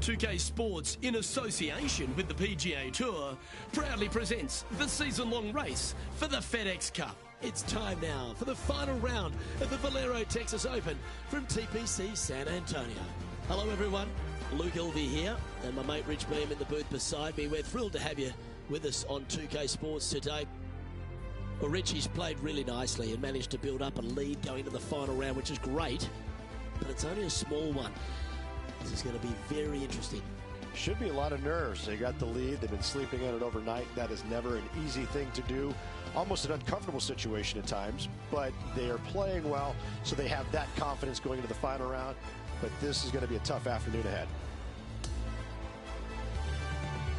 2K Sports, in association with the PGA Tour, proudly presents the season-long race for the FedEx Cup. It's time now for the final round of the Valero Texas Open from TPC San Antonio. Hello everyone, Luke Ilvey here and my mate Rich Beam in the booth beside me. We're thrilled to have you with us on 2K Sports today. Well, Richie's played really nicely and managed to build up a lead going to the final round, which is great, but it's only a small one. This is going to be very interesting. Should be a lot of nerves. They got the lead. They've been sleeping on it overnight. That is never an easy thing to do. Almost an uncomfortable situation at times, but they are playing well, so they have that confidence going into the final round. But this is going to be a tough afternoon ahead.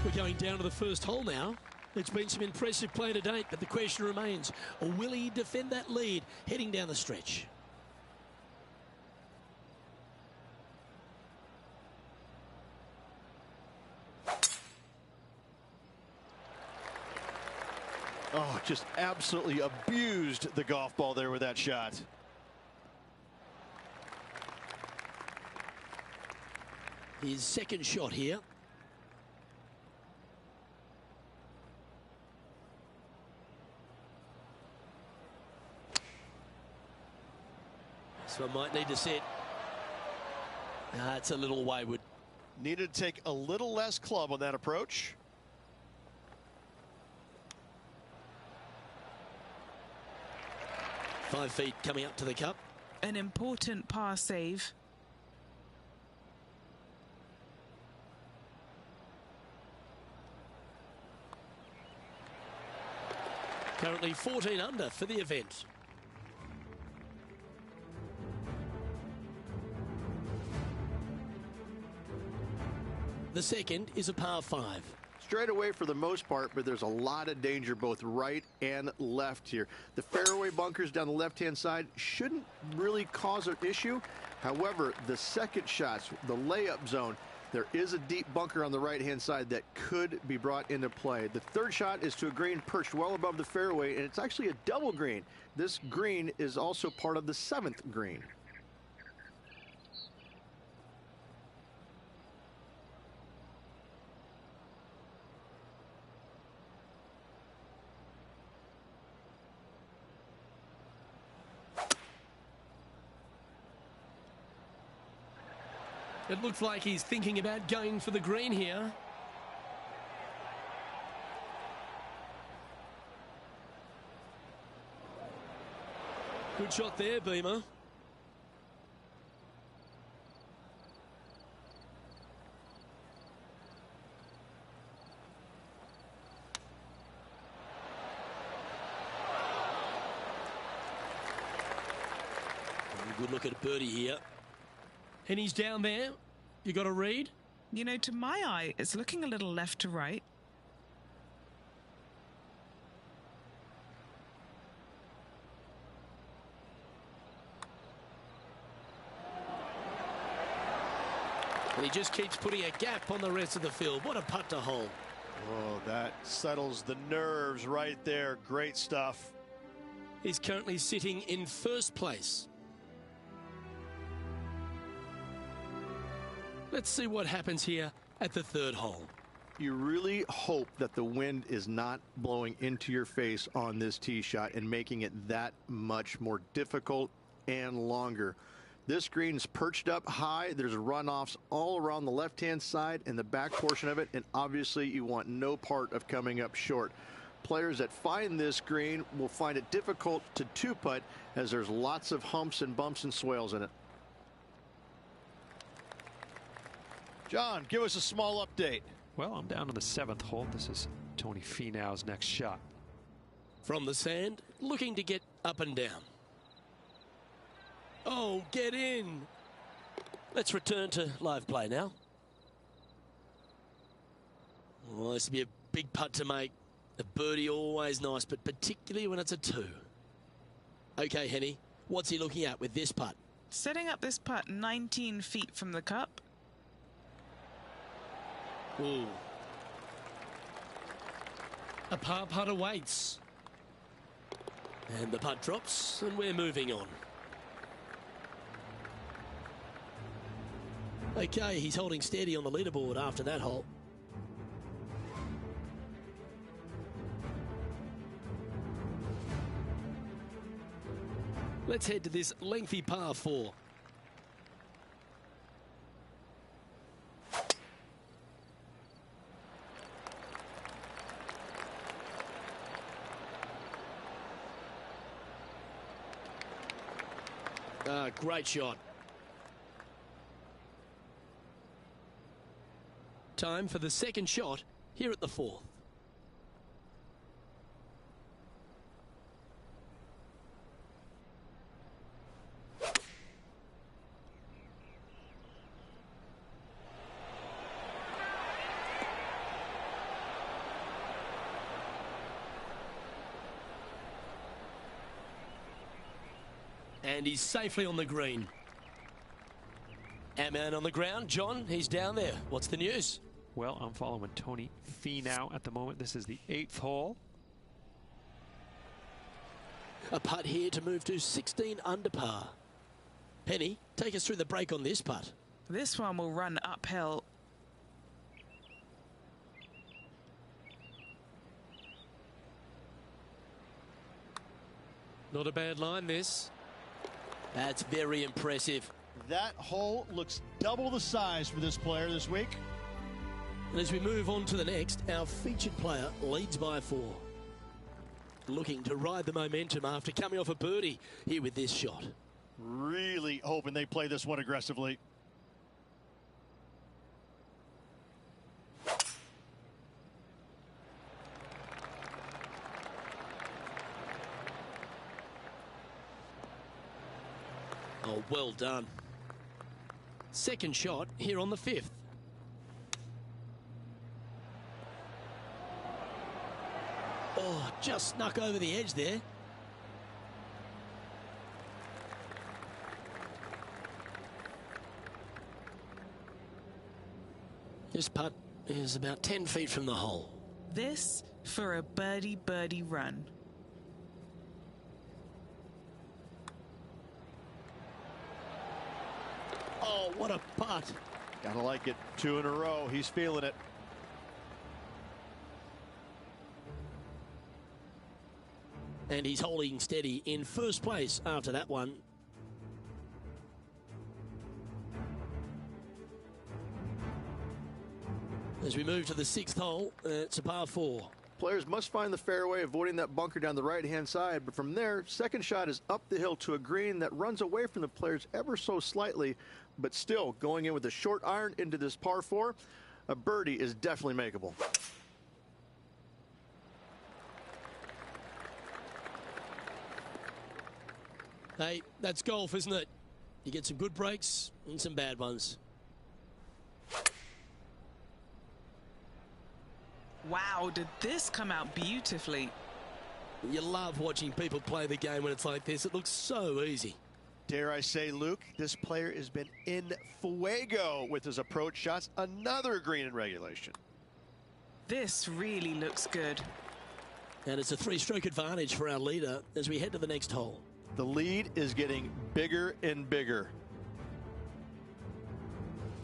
We're going down to the first hole now. It's been some impressive play to date, but the question remains, will he defend that lead heading down the stretch? Oh, just absolutely abused the golf ball there with that shot. His second shot here. So I might need to set. It's a little wayward. Needed to take a little less club on that approach. Five feet coming up to the cup. An important par save. Currently 14 under for the event. The second is a par 5. Straight away for the most part, but there's a lot of danger both right and left here. The fairway bunkers down the left-hand side shouldn't really cause an issue. However, the second shots, the layup zone, there is a deep bunker on the right-hand side that could be brought into play. The third shot is to a green perched well above the fairway, and it's actually a double green. This green is also part of the 7th green. It looks like he's thinking about going for the green here. Good shot there, Beamer. Good look at birdie here. And he's down there. You got a read? You know, to my eye, it's looking a little left to right. And he just keeps putting a gap on the rest of the field. What a putt to hole. Oh, that settles the nerves right there. Great stuff. He's currently sitting in first place. Let's see what happens here at the third hole. You really hope that the wind is not blowing into your face on this tee shot and making it that much more difficult and longer. This green's perched up high. There's runoffs all around the left-hand side and the back portion of it, and obviously you want no part of coming up short. Players that find this green will find it difficult to two-putt as there's lots of humps and bumps and swales in it. John, give us a small update. Well, I'm down to the 7th hole. This is Tony Finau's next shot. From the sand, looking to get up and down. Oh, get in. Let's return to live play now. Well, this will be a big putt to make. A birdie always nice, but particularly when it's a 2. Okay, Henny, what's he looking at with this putt? Setting up this putt 19 feet from the cup. Ooh. A par putt awaits. And the putt drops, and we're moving on. Okay, he's holding steady on the leaderboard after that hole. Let's head to this lengthy par 4. Great shot. Time for the second shot here at the 4th. And he's safely on the green. Our man on the ground, John, he's down there. What's the news? Well, I'm following Tony Finau at the moment. This is the 8th hole. A putt here to move to 16 under par. Penny, take us through the break on this putt. This one will run uphill. Not a bad line, this. That's very impressive. That hole looks double the size for this player this week. And as we move on to the next, our featured player leads by 4. Looking to ride the momentum after coming off a birdie here with this shot. Really hoping they play this one aggressively. Oh, well done. Second shot here on the 5th. Oh, just snuck over the edge there. This putt is about 10 feet from the hole. This for a birdie run. Oh, what a putt. Gotta like it. 2 in a row. He's feeling it. And he's holding steady in first place after that one. As we move to the 6th hole, it's a par 4. Players must find the fairway, avoiding that bunker down the right-hand side. But from there, second shot is up the hill to a green that runs away from the players ever so slightly, but still going in with a short iron into this par 4. A birdie is definitely makeable. Hey, that's golf, isn't it? You get some good breaks and some bad ones. Wow, did this come out beautifully? You love watching people play the game when it's like this. It looks so easy. Dare I say, Luke, this player has been in fuego with his approach shots. Another green in regulation. This really looks good. And it's a 3-stroke advantage for our leader as we head to the next hole. The lead is getting bigger and bigger.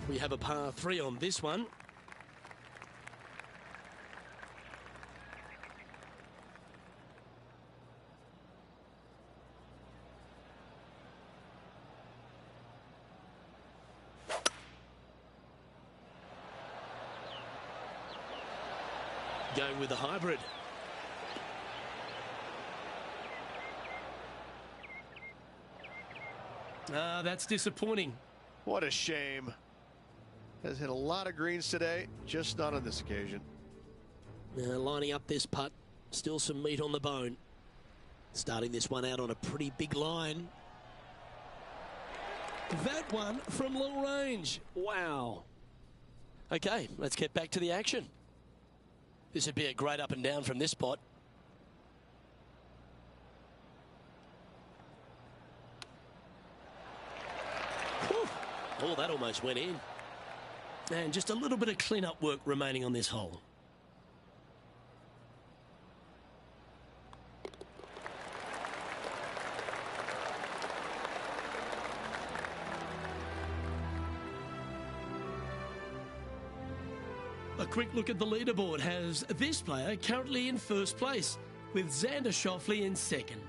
We have a par 3 on this one. Going with the hybrid. That's disappointing. What a shame. Has hit a lot of greens today, just not on this occasion. Lining up this putt, still some meat on the bone. Starting this one out on a pretty big line. That one from long range. Wow. Okay, let's get back to the action. This would be a great up and down from this spot. Whew. Oh, that almost went in. And just a little bit of clean-up work remaining on this hole. A quick look at the leaderboard has this player currently in first place, with Xander Schauffele in second.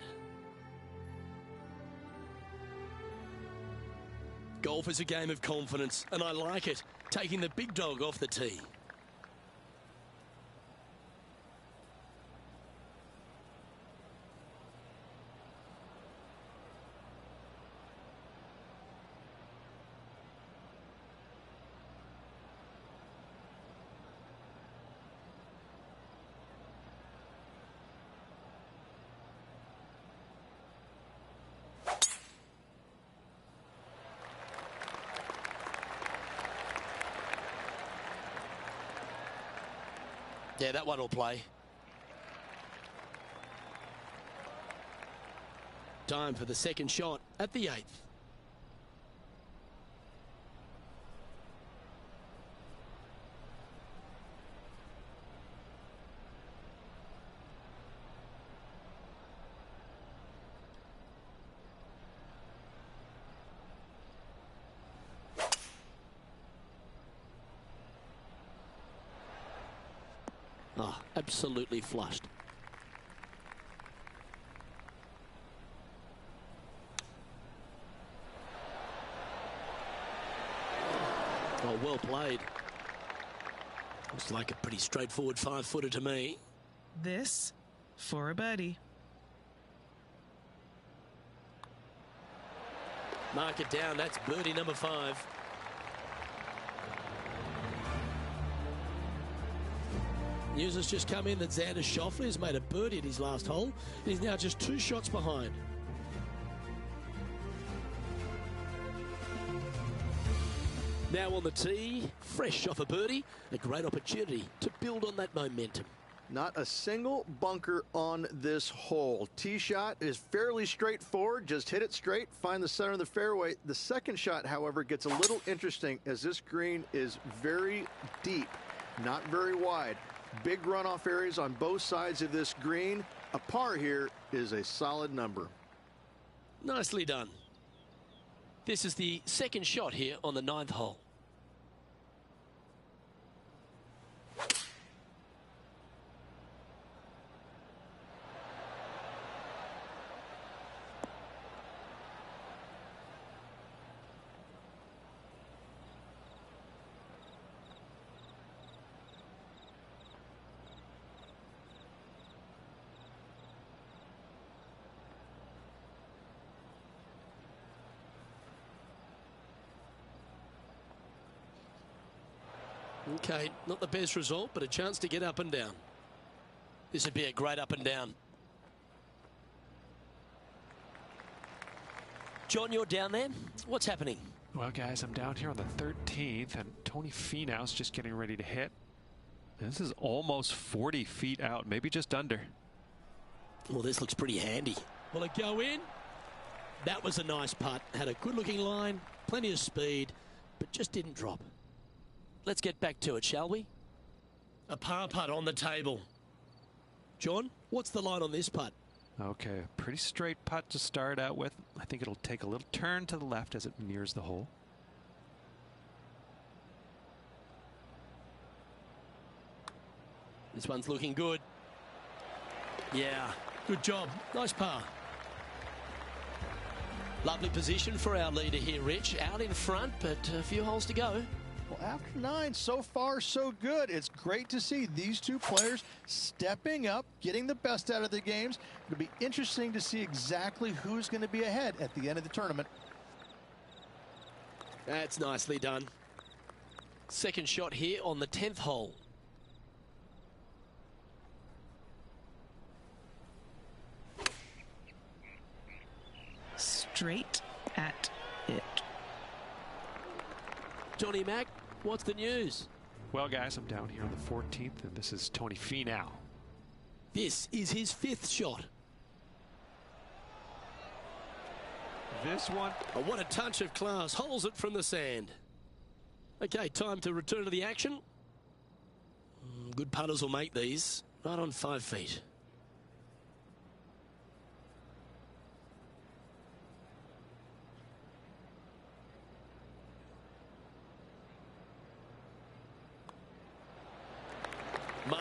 Golf is a game of confidence, and I like it, taking the big dog off the tee. Yeah, that one will play. Time for the second shot at the 8th. Oh, absolutely flushed. Oh, well played. Looks like a pretty straightforward 5-footer to me. This for a birdie. Mark it down. That's birdie number 5. News has just come in that Xander Schauffele has made a birdie at his last hole. He's now just 2 shots behind. Now on the tee, fresh off a birdie, a great opportunity to build on that momentum. Not a single bunker on this hole. Tee shot is fairly straightforward. Just hit it straight, find the center of the fairway. The second shot, however, gets a little interesting as this green is very deep, not very wide. Big runoff areas on both sides of this green. A par here is a solid number. Nicely done. This is the second shot here on the 9th hole. Okay, not the best result, but a chance to get up and down. This would be a great up and down. John, you're down there. What's happening? Well, guys, I'm down here on the 13th, and Tony Finau's just getting ready to hit. This is almost 40 feet out, maybe just under. Well, this looks pretty handy. Will it go in? That was a nice putt. Had a good-looking line, plenty of speed, but just didn't drop. Let's get back to it, shall we? A par putt on the table. John, what's the line on this putt? Okay, pretty straight putt to start out with. I think it'll take a little turn to the left as it nears the hole. This one's looking good. Yeah, good job. Nice par. Lovely position for our leader here, Rich. Out in front, but a few holes to go. Well, after 9, so far so good. It's great to see these two players stepping up, getting the best out of the games. It'll be interesting to see exactly who's going to be ahead at the end of the tournament. That's nicely done. Second shot here on the 10th hole. Straight at it. Johnny Mac, what's the news? Well, guys, I'm down here on the 14th, and this is Tony Finau. This is his 5th shot. This one. Oh, what a touch of class. Holes it from the sand. Okay, time to return to the action. Good putters will make these. Right on 5 feet.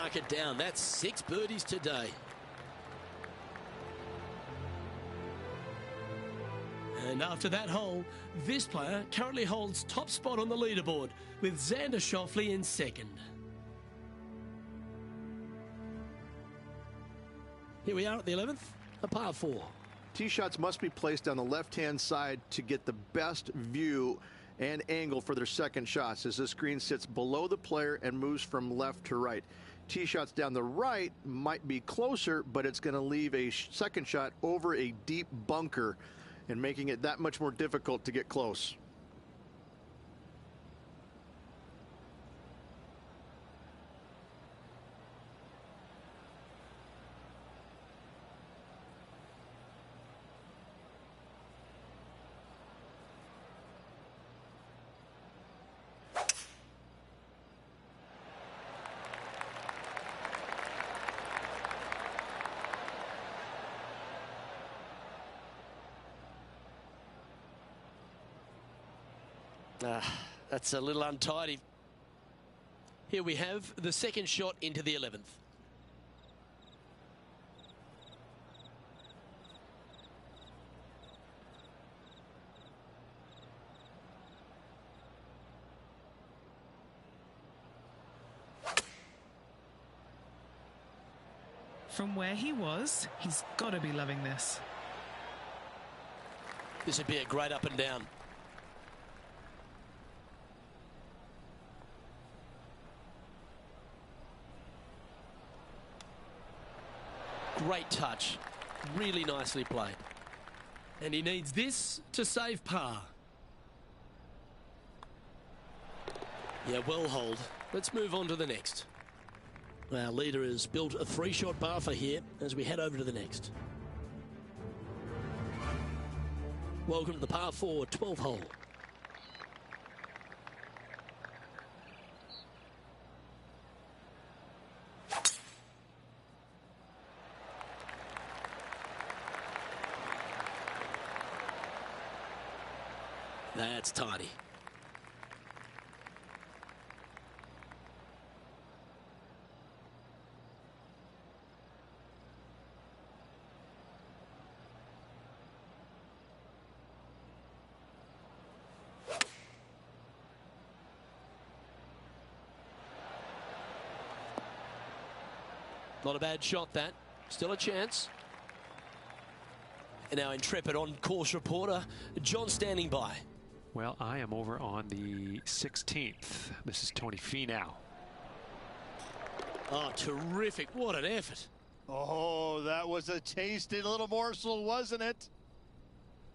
mark it down. That's 6 birdies today. And after that hole, this player currently holds top spot on the leaderboard with Xander Schauffele in second. Here we are at the 11th, a par 4. Tee shots must be placed on the left-hand side to get the best view and angle for their second shots, as this green sits below the player and moves from left to right. Tee shots down the right might be closer, but it's going to leave a second shot over a deep bunker and making it that much more difficult to get close. That's a little untidy. Here we have the second shot into the 11th. From where he was, he's got to be loving this. This would be a great up and down. Great touch. Really nicely played. And he needs this to save par. Yeah, well holed. Let's move on to the next. Our leader has built a 3-shot buffer here as we head over to the next. Welcome to the par 4 12th hole. That's tidy. Not a bad shot, that. Still a chance. And our intrepid on-course reporter, John, standing by. Well, I am over on the 16th. This is Tony Finau. Oh, terrific. What an effort. Oh, that was a tasty little morsel, wasn't it?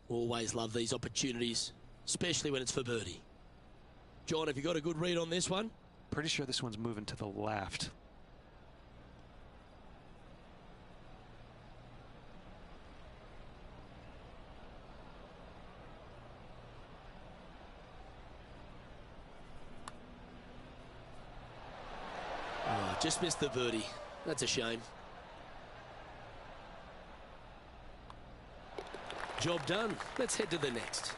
Always love these opportunities, especially when it's for birdie. John, have you got a good read on this one? Pretty sure this one's moving to the left. Just missed the birdie. That's a shame. Job done. Let's head to the next.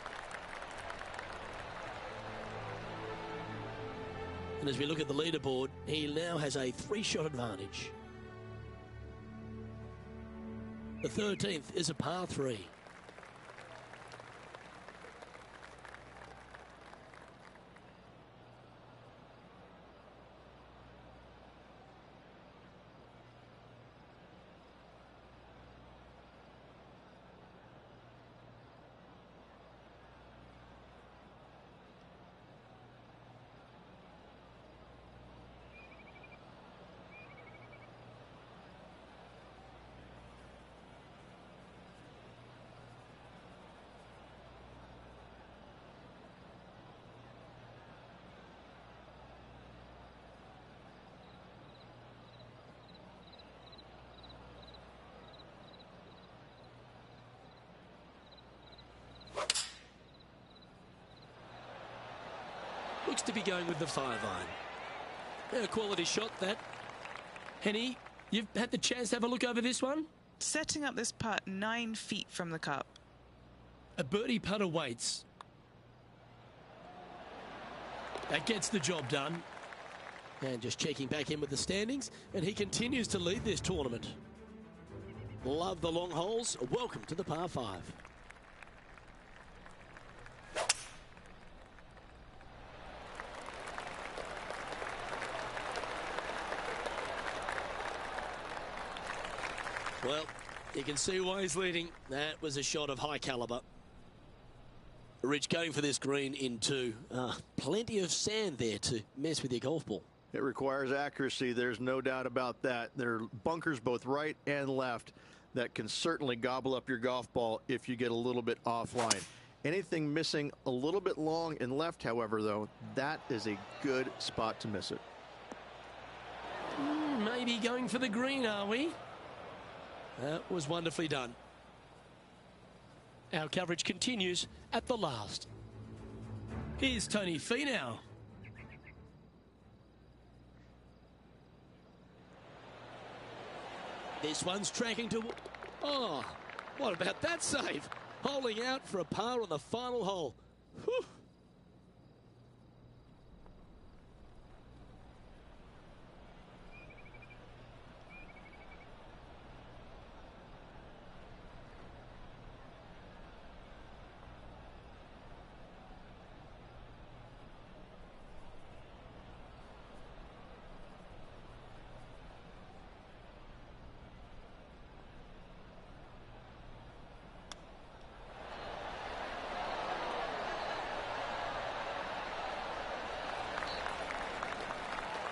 And as we look at the leaderboard, he now has a 3-shot advantage. The 13th is a par 3. Looks to be going with the 5-iron. Yeah, quality shot, that. Henny, you've had the chance to have a look over this one? Setting up this putt 9 feet from the cup. A birdie putt awaits. That gets the job done. And just checking back in with the standings, and he continues to lead this tournament. Love the long holes. Welcome to the par 5. Well, you can see why he's leading. That was a shot of high caliber. Rich going for this green in 2. Plenty of sand there to mess with your golf ball. It requires accuracy. There's no doubt about that. There are bunkers both right and left that can certainly gobble up your golf ball if you get a little bit offline. Anything missing a little bit long and left, however, though, that is a good spot to miss it. Maybe going for the green, are we? That was wonderfully done. Our coverage continues at the last. Here's Tony Finau. This one's tracking to... Oh, what about that save? Holding out for a par on the final hole. Whew.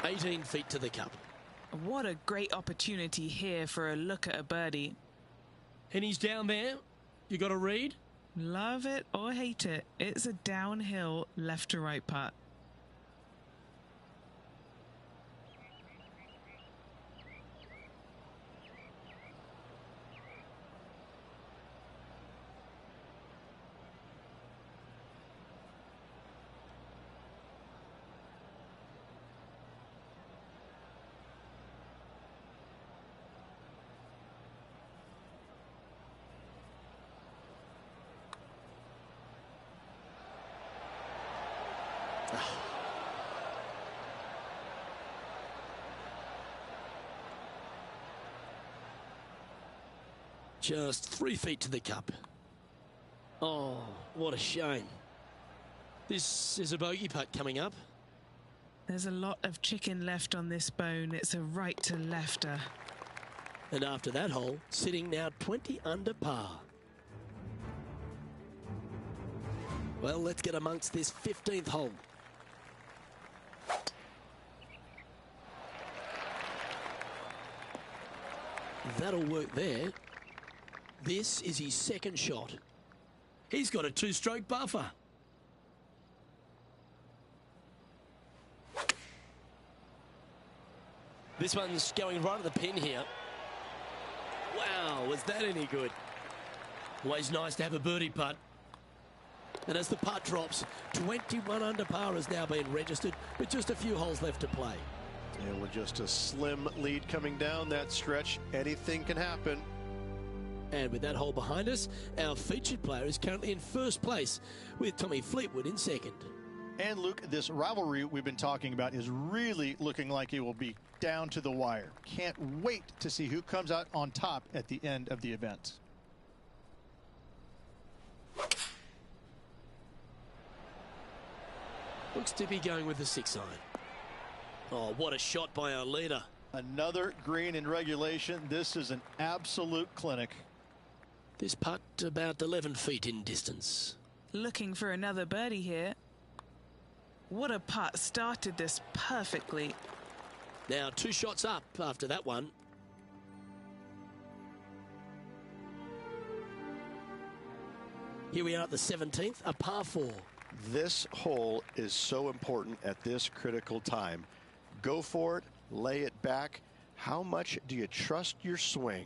...18 feet to the cup. What a great opportunity here for a look at a birdie. And he's down there. You got to read? Love it or hate it, it's a downhill left to right putt. Just 3 feet to the cup. Oh, what a shame. This is a bogey putt coming up. There's a lot of chicken left on this bone. It's a right to lefter. And after that hole, sitting now 20 under par. Well, let's get amongst this 15th hole. That'll work there. This is his second shot. He's got a 2-stroke buffer. This one's going right at the pin here. Wow, was that any good? Always nice to have a birdie putt. And as the putt drops, 21 under par has now been registered with just a few holes left to play. And with just a slim lead coming down that stretch, anything can happen. And with that hole behind us, our featured player is currently in first place with Tommy Fleetwood in second. And Luke, this rivalry we've been talking about is really looking like it will be down to the wire. Can't wait to see who comes out on top at the end of the event. Looks to be going with the 6-iron. Oh, what a shot by our leader. Another green in regulation. This is an absolute clinic. This putt about 11 feet in distance. Looking for another birdie here. What a putt. Started this perfectly. Now 2 shots up after that one. Here we are at the 17th, a par 4. This hole is so important at this critical time. Go for it, lay it back. How much do you trust your swing?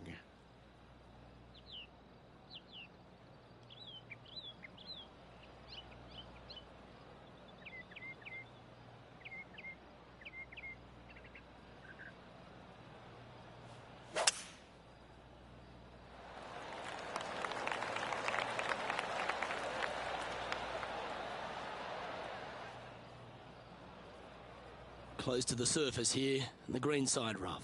Close to the surface here, and the green side rough.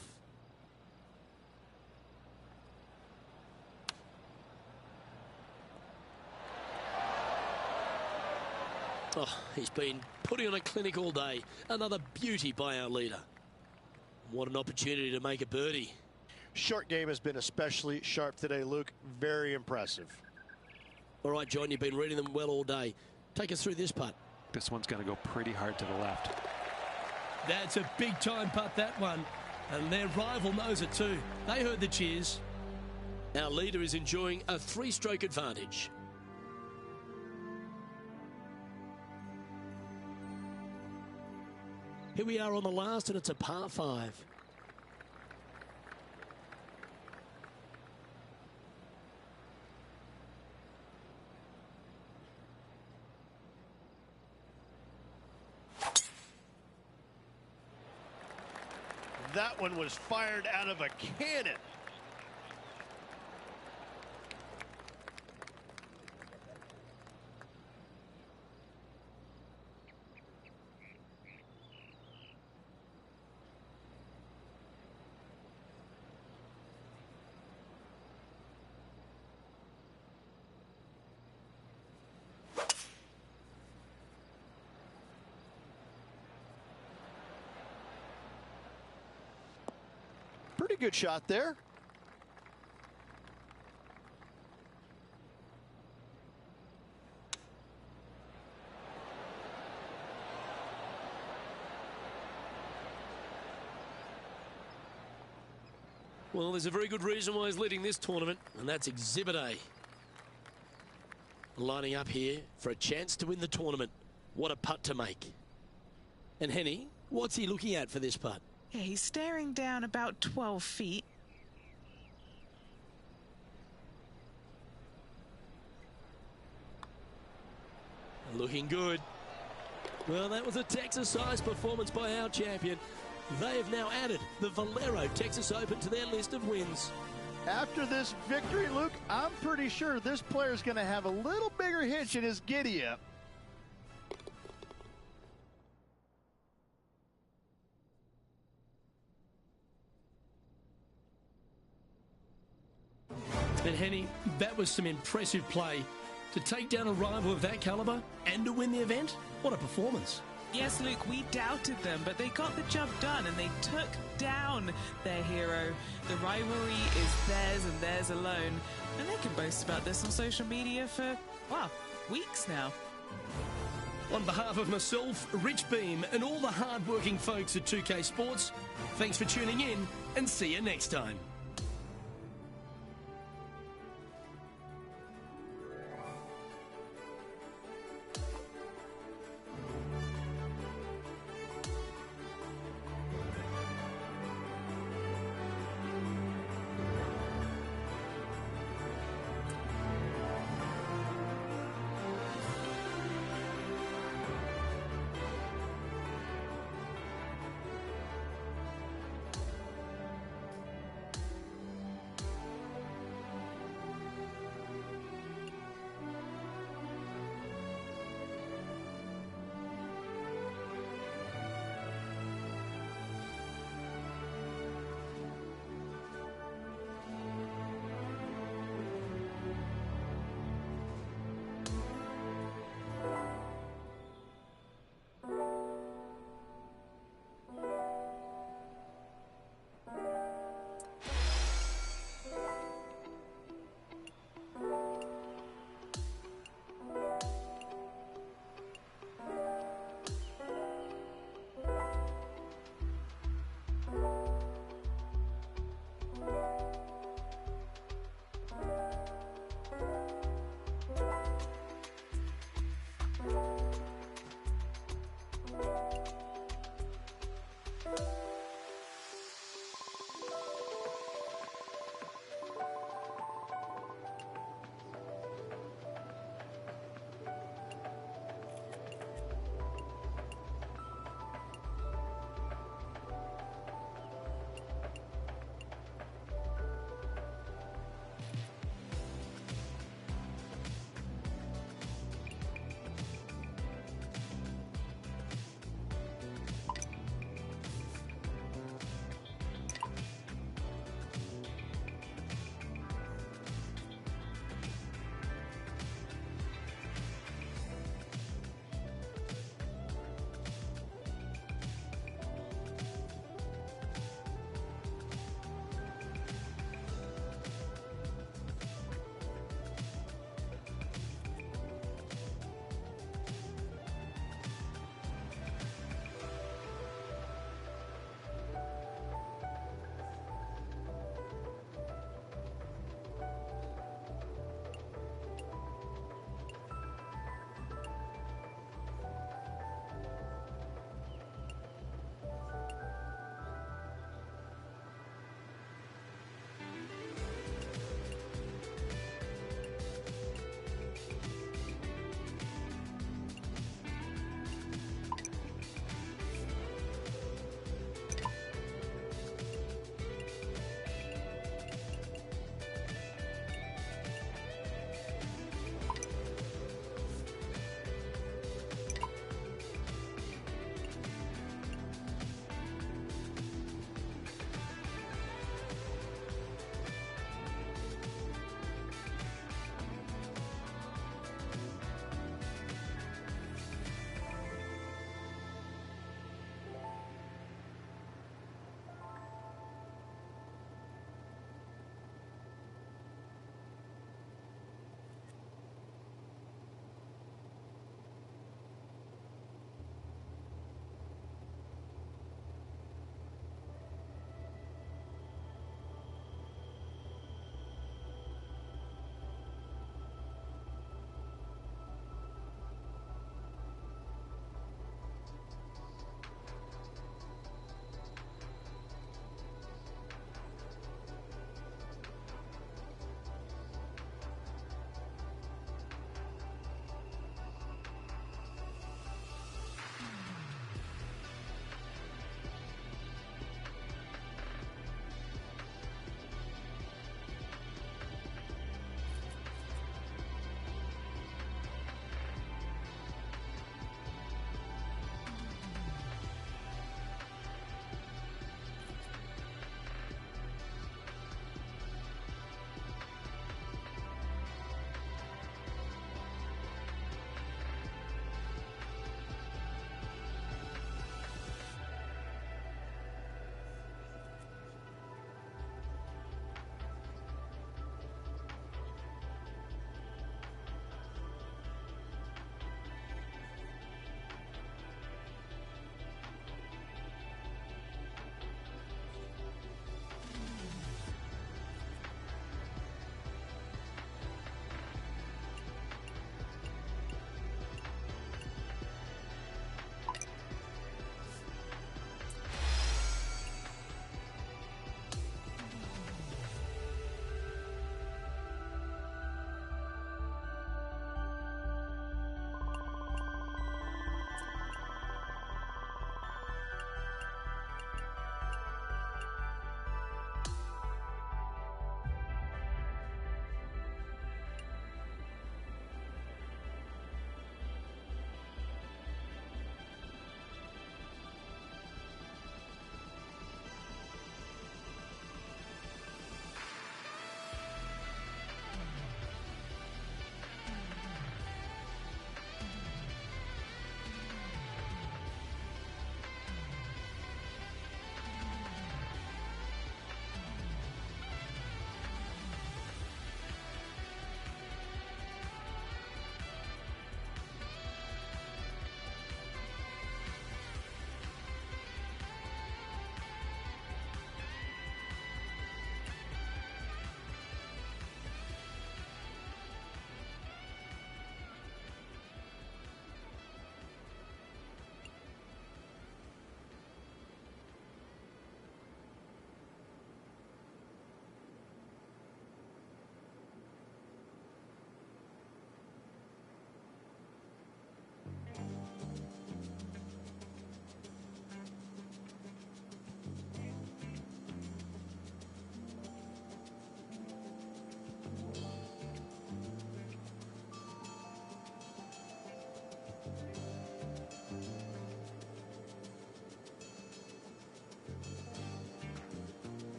Oh, he's been putting on a clinic all day. Another beauty by our leader. What an opportunity to make a birdie. Short game has been especially sharp today, Luke. Very impressive. All right, John, you've been reading them well all day. Take us through this putt. This one's going to go pretty hard to the left. That's a big-time putt, that one. And their rival knows it too. They heard the cheers. Our leader is enjoying a 3-stroke advantage. Here we are on the last, and it's a par 5. That one was fired out of a cannon. Pretty good shot there. Well, there's a very good reason why he's leading this tournament, and that's Exhibit A. Lining up here for a chance to win the tournament. What a putt to make. And Henny, what's he looking at for this putt? Yeah, he's staring down about 12 feet. Looking good. Well, that was a Texas-sized performance by our champion. They have now added the Valero Texas Open to their list of wins. After this victory, Luke, I'm pretty sure this player's going to have a little bigger hitch in his giddy-up. And Henny, that was some impressive play. To take down a rival of that caliber and to win the event, what a performance. Yes, Luke, we doubted them, but they got the job done and they took down their hero. The rivalry is theirs and theirs alone. And they can boast about this on social media for, well, weeks now. On behalf of myself, Rich Beam, and all the hard-working folks at 2K Sports, thanks for tuning in and see you next time.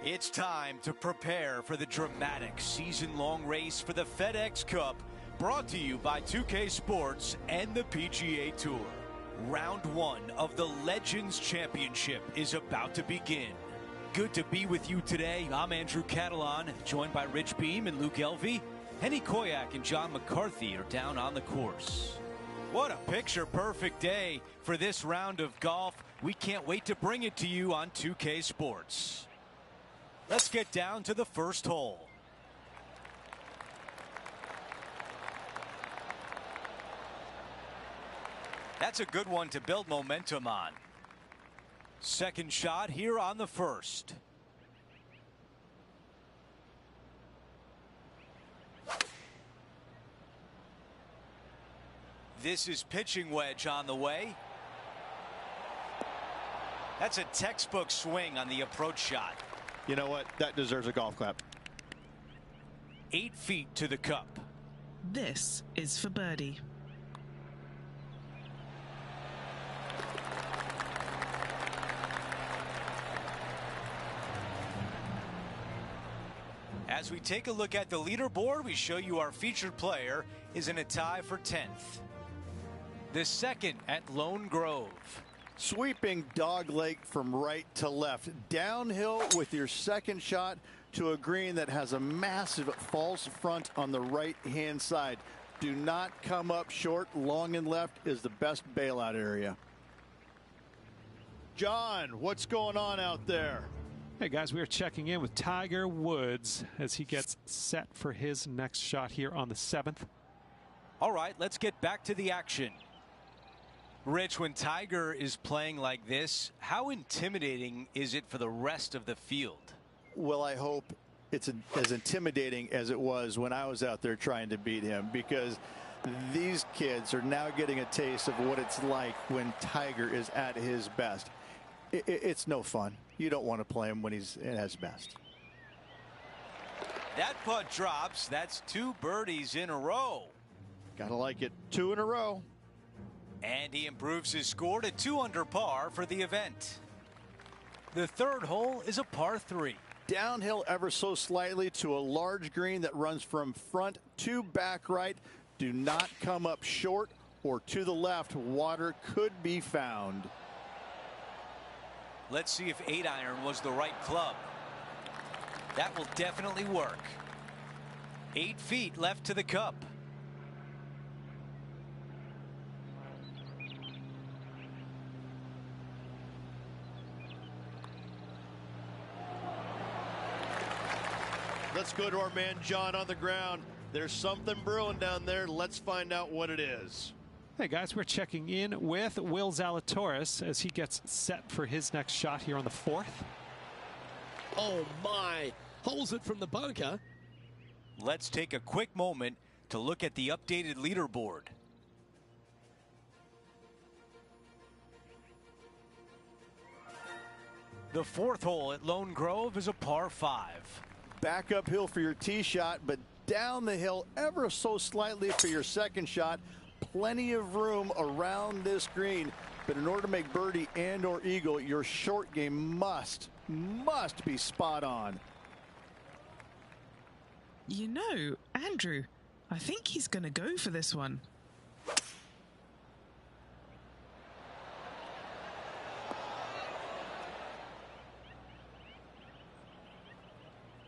It's time to prepare for the dramatic season-long race for the FedEx Cup, brought to you by 2K Sports and the PGA Tour. Round 1 of the Legends Championship is about to begin. Good to be with you today. I'm Andrew Catalan, joined by Rich Beam and Luke Elvey. Henny Koyak and John McCarthy are down on the course. What a picture-perfect day for this round of golf. We can't wait to bring it to you on 2K Sports. Let's get down to the first hole. That's a good one to build momentum on. Second shot here on the first. This is pitching wedge on the way. That's a textbook swing on the approach shot. You know what? That deserves a golf clap. 8 feet to the cup. This is for birdie. As we take a look at the leaderboard, we show you our featured player is in a tie for 10th. The second at Lone Grove. Sweeping dog leg from right to left. Downhill with your second shot to a green that has a massive false front on the right-hand side. Do not come up short. Long and left is the best bailout area. John, what's going on out there? Hey guys, we are checking in with Tiger Woods as he gets set for his next shot here on the 7th. All right, let's get back to the action. Rich, when Tiger is playing like this, how intimidating is it for the rest of the field? Well, I hope it's as intimidating as it was when I was out there trying to beat him, because these kids are now getting a taste of what it's like when Tiger is at his best. It's no fun. You don't want to play him when he's at his best. That putt drops. That's 2 birdies in a row. Gotta like it. 2 in a row. And he improves his score to 2 under par for the event. The third hole is a par 3. Downhill ever so slightly to a large green that runs from front to back right. Do not come up short or to the left. Water could be found. Let's see if 8-iron was the right club. That will definitely work. 8 feet left to the cup. Let's go to our man John on the ground. There's something brewing down there. Let's find out what it is. Hey guys, we're checking in with Will Zalatoris as he gets set for his next shot here on the 4th. Oh my, holds it from the bunker. Let's take a quick moment to look at the updated leaderboard. The 4th hole at Lone Grove is a par 5. Back uphill for your tee shot, but down the hill ever so slightly for your second shot. Plenty of room around this green, but in order to make birdie and or eagle, your short game must be spot on. You know, Andrew, I think he's going to go for this one.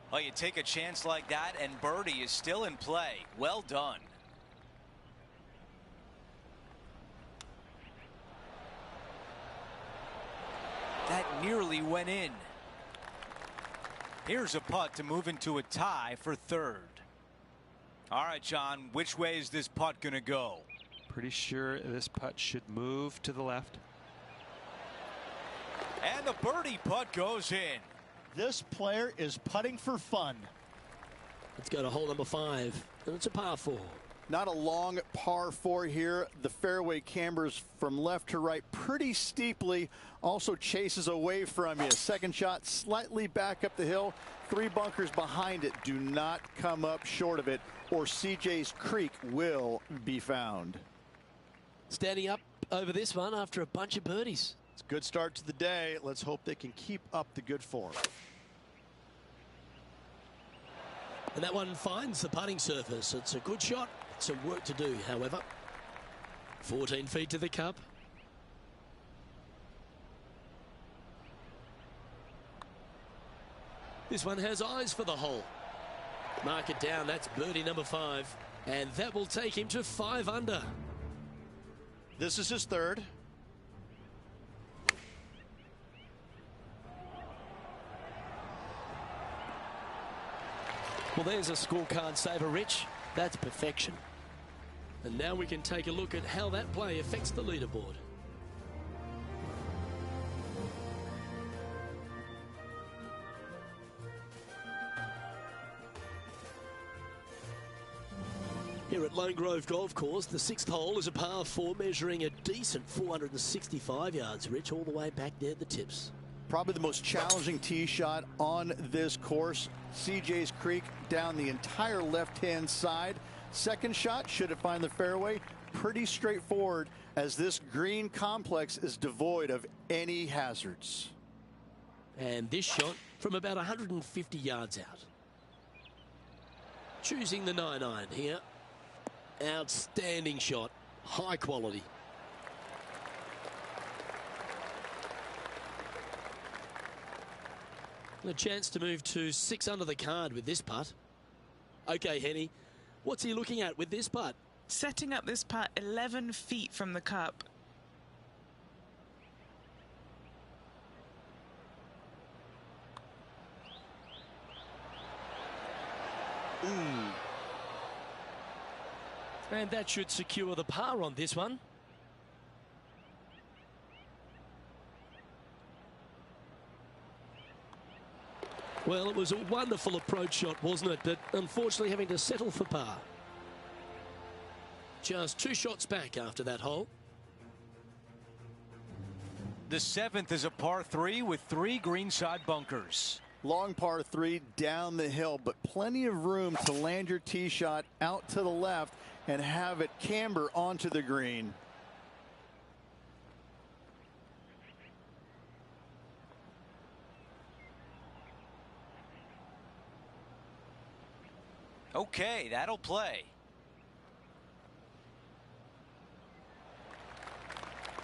Well, you take a chance like that and birdie is still in play. Well done. That nearly went in. Here's a putt to move into a tie for 3rd. All right, John, which way is this putt going to go? Pretty sure this putt should move to the left. And the birdie putt goes in. This player is putting for fun. Let's go to hole number 5, and it's a par 4. Not a long par 4 here. The fairway cambers from left to right pretty steeply. Also chases away from you. Second shot slightly back up the hill. 3 bunkers behind it. Do not come up short of it, or CJ's Creek will be found. Standing up over this one after a bunch of birdies. It's a good start to the day. Let's hope they can keep up the good form. And that one finds the putting surface. It's a good shot. Some work to do, however. 14 feet to the cup. This one has eyes for the hole. Mark it down. That's birdie number 5. And that will take him to 5 under. This is his third. Well, there's a scorecard saver, Rich. That's perfection. And now we can take a look at how that play affects the leaderboard. Here at Lone Grove Golf Course, the 6th hole is a par 4 measuring a decent 465 yards, Rich, all the way back there at the tips. Probably the most challenging tee shot on this course. CJ's Creek down the entire left-hand side. Second shot, should it find the fairway? Pretty straightforward, as this green complex is devoid of any hazards. And this shot from about 150 yards out. Choosing the 9-iron here. Outstanding shot. High quality. A chance to move to 6 under the card with this putt. Okay, Henny, what's he looking at with this putt? Setting up this putt 11 feet from the cup. And that should secure the par on this one. Well, it was a wonderful approach shot, wasn't it? But unfortunately having to settle for par. Just 2 shots back after that hole. The 7th is a par 3 with 3 greenside bunkers. Long par 3 down the hill, but plenty of room to land your tee shot out to the left and have it camber onto the green. Okay, that'll play.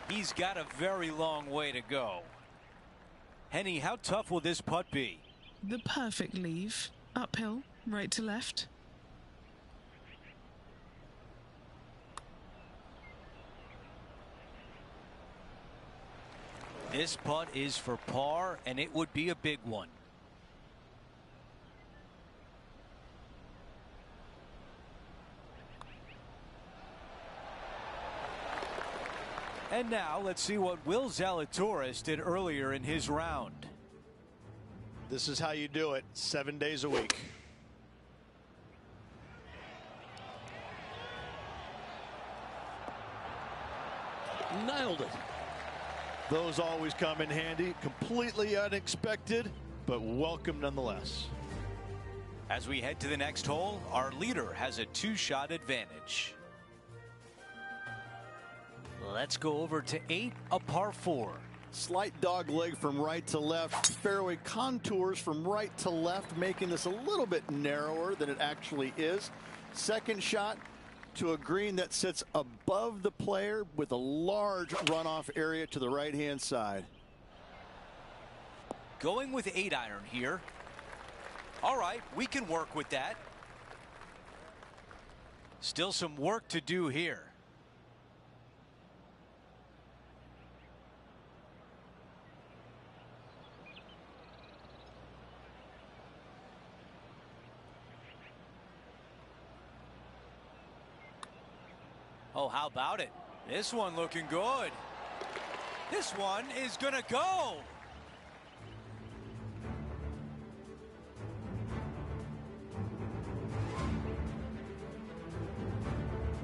He's got a very long way to go. Henny, how tough will this putt be? The perfect leave. Uphill, right to left. This putt is for par, and it would be a big one. And now let's see what Will Zalatoris did earlier in his round. This is how you do it 7 days a week. Nailed it. Those always come in handy. Completely unexpected, but welcome nonetheless. As we head to the next hole, our leader has a 2-shot advantage. Let's go over to 8, a par 4. Slight dog leg from right to left. Fairway contours from right to left, making this a little bit narrower than it actually is. Second shot to a green that sits above the player with a large runoff area to the right-hand side. Going with 8-iron here. All right, we can work with that. Still some work to do here. Oh, how about it? This one looking good. This one is gonna go.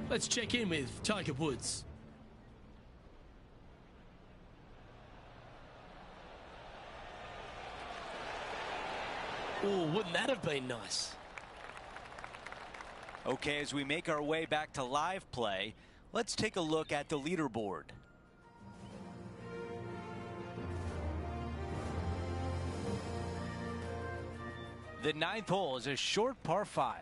Let's check in with Tiger Woods. Oh, wouldn't that have been nice? Okay, as we make our way back to live play, let's take a look at the leaderboard. The 9th hole is a short par 5.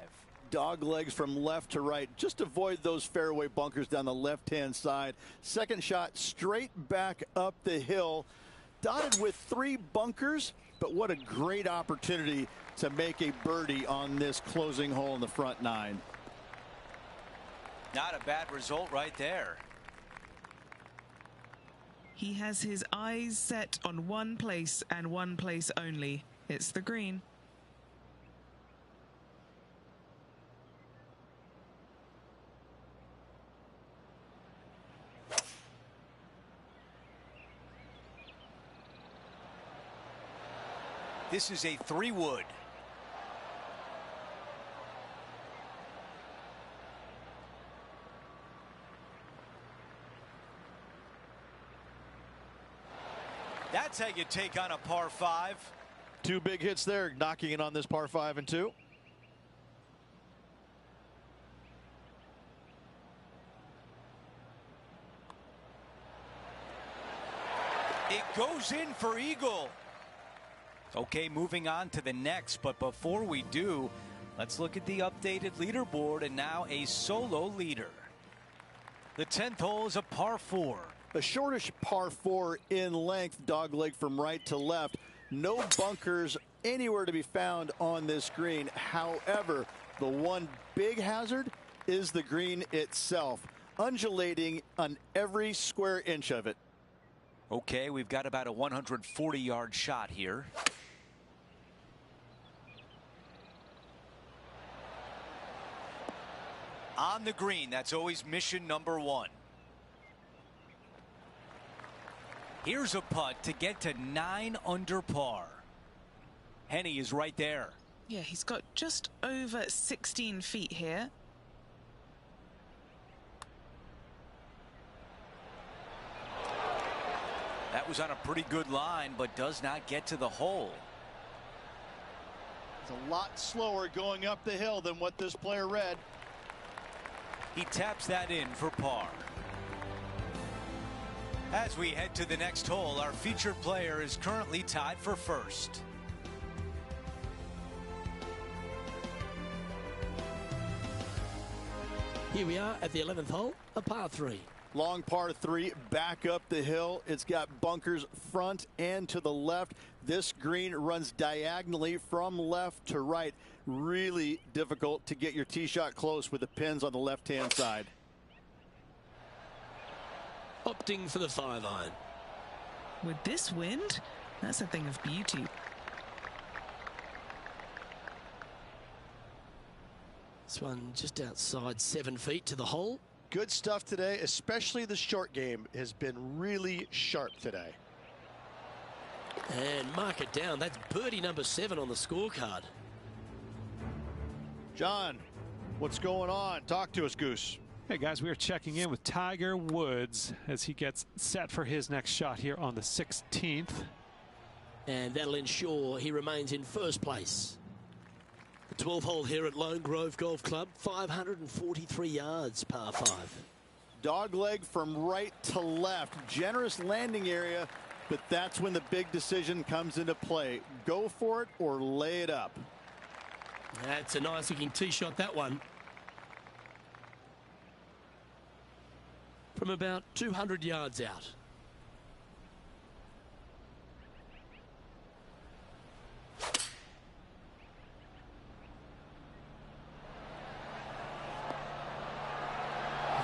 Dog legs from left to right. Just avoid those fairway bunkers down the left-hand side. Second shot straight back up the hill. Dotted with 3 bunkers, but what a great opportunity to make a birdie on this closing hole in the front 9. Not a bad result right there. He has his eyes set on one place and one place only. It's the green. This is a 3-wood. That's how you take on a par 5. 2 big hits there, knocking it on this par 5 and 2. It goes in for eagle. Okay, moving on to the next, but before we do, let's look at the updated leaderboard, and now a solo leader. The 10th hole is a par 4. A shortish par 4 in length, dogleg from right to left. No bunkers anywhere to be found on this green. However, the one big hazard is the green itself, undulating on every square inch of it. Okay, we've got about a 140-yard shot here. On the green, that's always mission number 1. Here's a putt to get to 9 under par. Henny is right there. Yeah, he's got just over 16 feet here. That was on a pretty good line, but does not get to the hole. It's a lot slower going up the hill than what this player read. He taps that in for par. As we head to the next hole, our featured player is currently tied for first. Here we are at the 11th hole, a par 3. Long par 3 back up the hill. It's got bunkers front and to the left. This green runs diagonally from left to right. Really difficult to get your tee shot close with the pins on the left-hand side. Opting for the 5-iron. With this wind, that's a thing of beauty. This one just outside 7 feet to the hole. Good stuff today, especially the short game has been really sharp today. And mark it down. That's birdie number 7 on the scorecard. John, what's going on? Talk to us, Goose. Hey guys, we are checking in with Tiger Woods as he gets set for his next shot here on the 16th. And that'll ensure he remains in first place. The 12th hole here at Lone Grove Golf Club, 543 yards, par 5. Dogleg from right to left. Generous landing area, but that's when the big decision comes into play. Go for it or lay it up. That's a nice looking tee shot, that one. From about 200 yards out.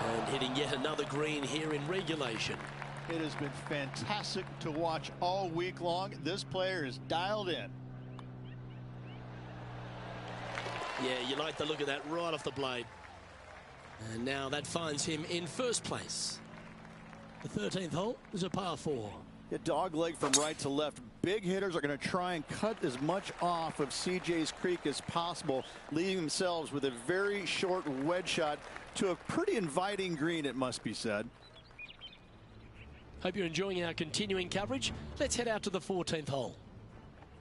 And hitting yet another green here in regulation. It has been fantastic to watch all week long. This player is dialed in. Yeah, you like the look of that right off the blade. And now that finds him in first place. The 13th hole is a par 4. A dogleg from right to left. Big hitters are going to try and cut as much off of CJ's Creek as possible, leaving themselves with a very short wedge shot to a pretty inviting green, it must be said. Hope you're enjoying our continuing coverage. Let's head out to the 14th hole.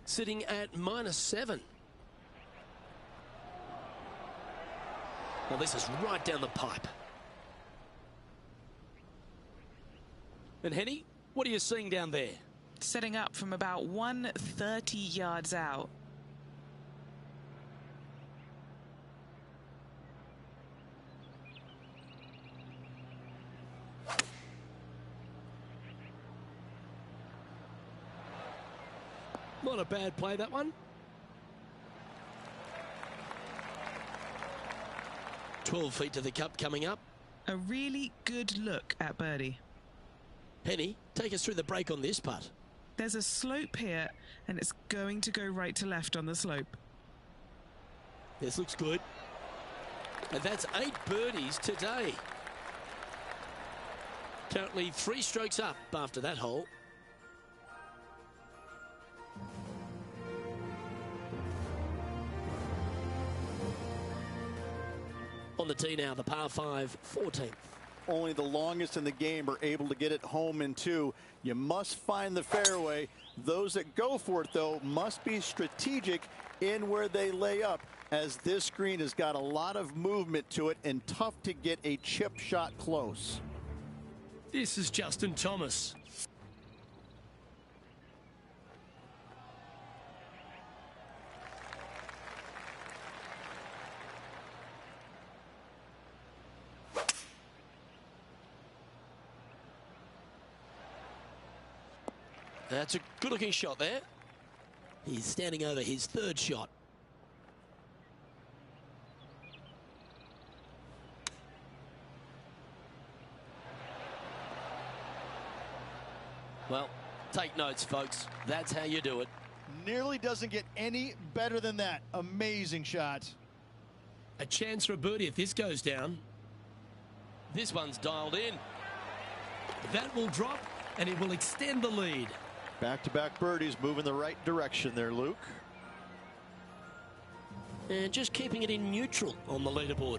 Sitting at -7. Well, this is right down the pipe. And Henny, what are you seeing down there? Setting up from about 130 yards out. Not a bad play, that one. 12 feet to the cup coming up. A really good look at birdie. Penny, take us through the break on this putt. There's a slope here, and it's going to go right to left on the slope. This looks good. And that's 8 birdies today. Currently 3 strokes up after that hole. On the tee now, the par 5, 14th. Only the longest in the game are able to get it home in 2. You must find the fairway. Those that go for it, though, must be strategic in where they lay up, as this green has got a lot of movement to it and tough to get a chip shot close. This is Justin Thomas. That's a good-looking shot there. He's standing over his 3rd shot. Well, take notes, folks. That's how you do it. Nearly doesn't get any better than that. Amazing shot. A chance for a birdie if this goes down. This one's dialed in. That will drop, and it will extend the lead. Back-to-back birdies, moving the right direction there, Luke. And just keeping it in neutral on the leaderboard.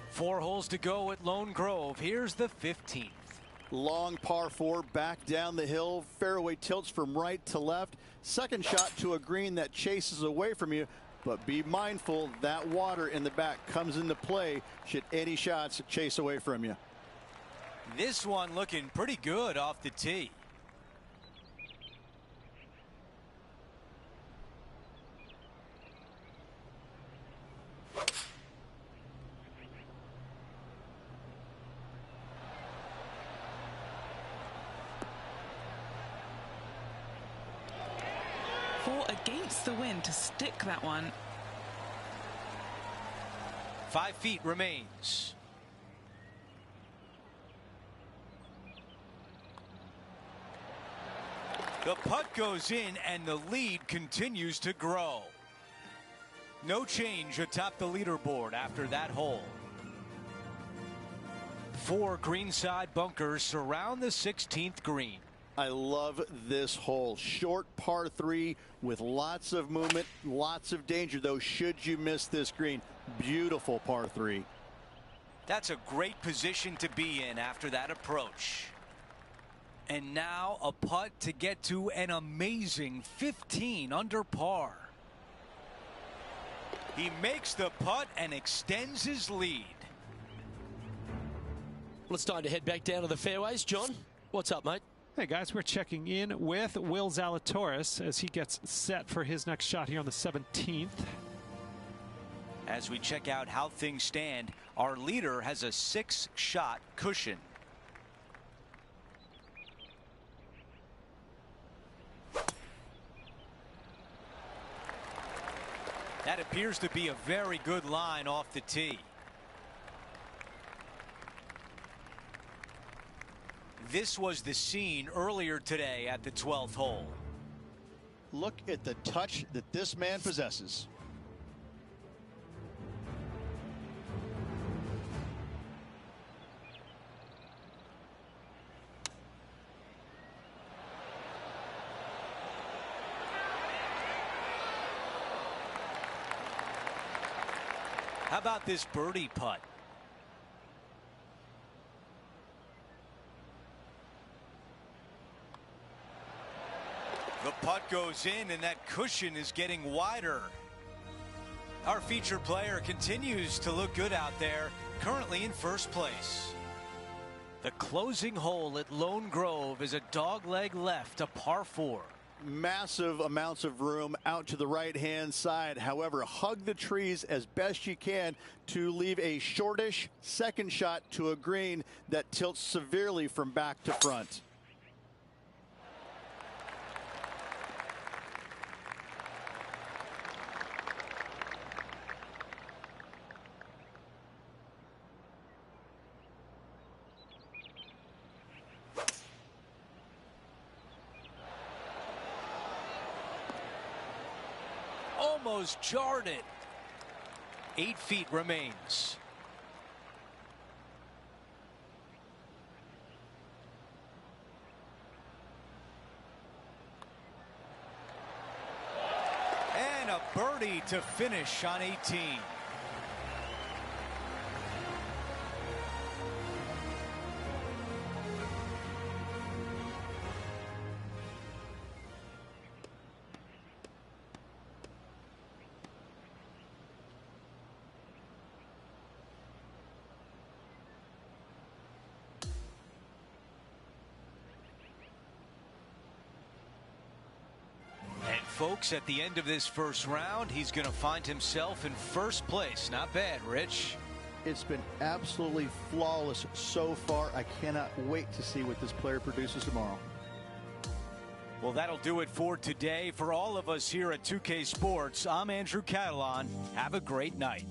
Four holes to go at Lone Grove. Here's the 15th. Long par 4 back down the hill. Fairway tilts from right to left. Second shot to a green that chases away from you. But be mindful that water in the back comes into play should any shots chase away from you. This one looking pretty good off the tee. Against the wind to stick that one. 5 feet remains. The putt goes in and the lead continues to grow. No change atop the leaderboard after that hole. 4 greenside bunkers surround the 16th green. I love this hole. Short par 3 with lots of movement, lots of danger, though, should you miss this green. Beautiful par 3. That's a great position to be in after that approach. And now a putt to get to an amazing 15 under par. He makes the putt and extends his lead. Well, it's time to head back down to the fairways. John, what's up, mate? Hey guys, we're checking in with Will Zalatoris as he gets set for his next shot here on the 17th. As we check out how things stand, our leader has a 6-shot cushion. That appears to be a very good line off the tee. This was the scene earlier today at the 12th hole. Look at the touch that this man possesses. How about this birdie putt? The putt goes in and that cushion is getting wider. Our featured player continues to look good out there, currently in first place. The closing hole at Lone Grove is a dogleg left, a par 4. massive amounts of room out to the right-hand side. However, hug the trees as best you can to leave a shortish second shot to a green that tilts severely from back to front. Almost jarred it. 8 feet remains. And a birdie to finish on 18. Folks, at the end of this first round, he's going to find himself in first place. Not bad, Rich. It's been absolutely flawless so far. I cannot wait to see what this player produces tomorrow. Well, that'll do it for today. For all of us here at 2K Sports, I'm Andrew Catalan. Have a great night.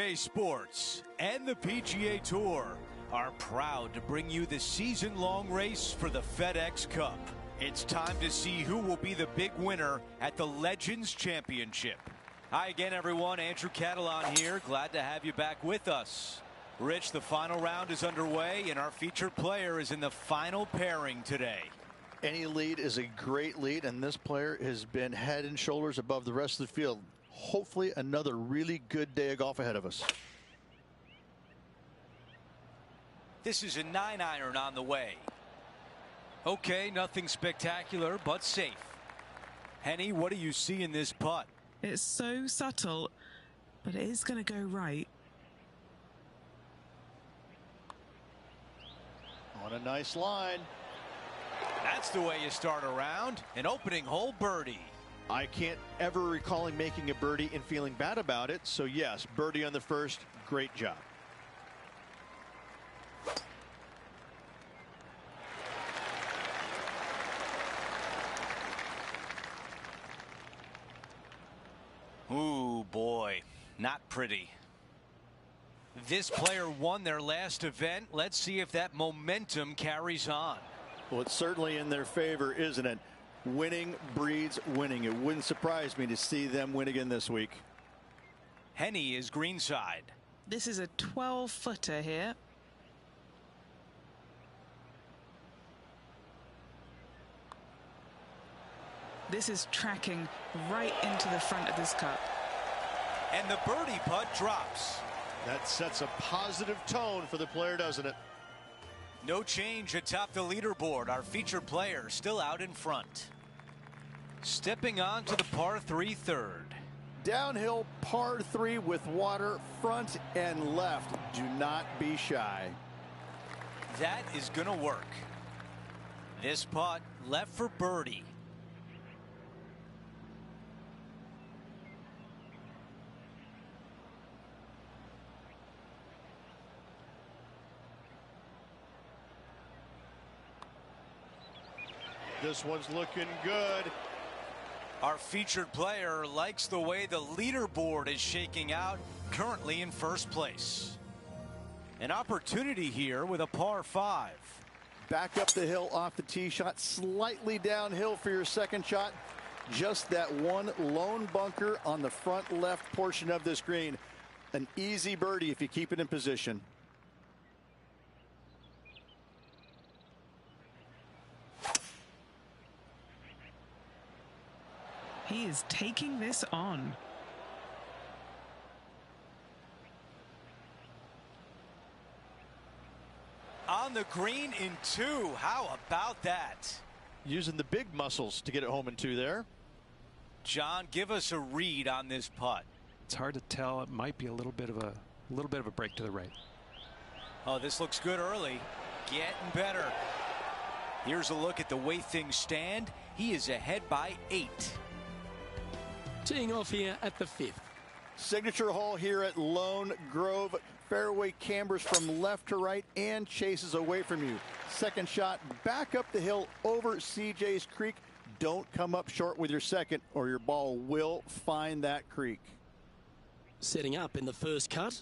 PGA Sports and the PGA Tour are proud to bring you the season-long race for the FedEx Cup. It's time to see who will be the big winner at the Legends Championship. Hi again, everyone. Andrew Catalan here. Glad to have you back with us. Rich, the final round is underway, and our featured player is in the final pairing today. Any lead is a great lead, and this player has been head and shoulders above the rest of the field. Hopefully another really good day of golf ahead of us. This is a 9-iron on the way. Okay, nothing spectacular, but safe. Henny, what do you see in this putt? It's so subtle, but it is going to go right. On a nice line. That's the way you start a round. An opening hole birdie. I can't ever recall him making a birdie and feeling bad about it. So yes, birdie on the first. Great job. Ooh, boy, not pretty. This player won their last event. Let's see if that momentum carries on. Well, it's certainly in their favor, isn't it? Winning breeds winning. It wouldn't surprise me to see them win again this week. Henny is greenside. This is a 12-footer here. This is tracking right into the front of this cup. And the birdie putt drops. That sets a positive tone for the player, doesn't it? No change atop the leaderboard. Our featured player still out in front. Stepping on to the par 3 third. Downhill par 3 with water front and left. Do not be shy. That is going to work. This putt left for birdie. This one's looking good. Our featured player likes the way the leaderboard is shaking out, currently in first place. An opportunity here with a par 5. Back up the hill off the tee shot, slightly downhill for your second shot. Just that one lone bunker on the front left portion of this green. An easy birdie if you keep it in position. He is taking this on. On the green in 2. How about that? Using the big muscles to get it home in 2 there. John, give us a read on this putt. It's hard to tell. It might be a little bit of a break to the right. Oh, this looks good early. Getting better. Here's a look at the way things stand. He is ahead by 8. Teeing off here at the 5th. Signature hole here at Lone Grove. Fairway cambers from left to right and chases away from you. Second shot back up the hill over CJ's Creek. Don't come up short with your second or your ball will find that creek. Setting up in the first cut.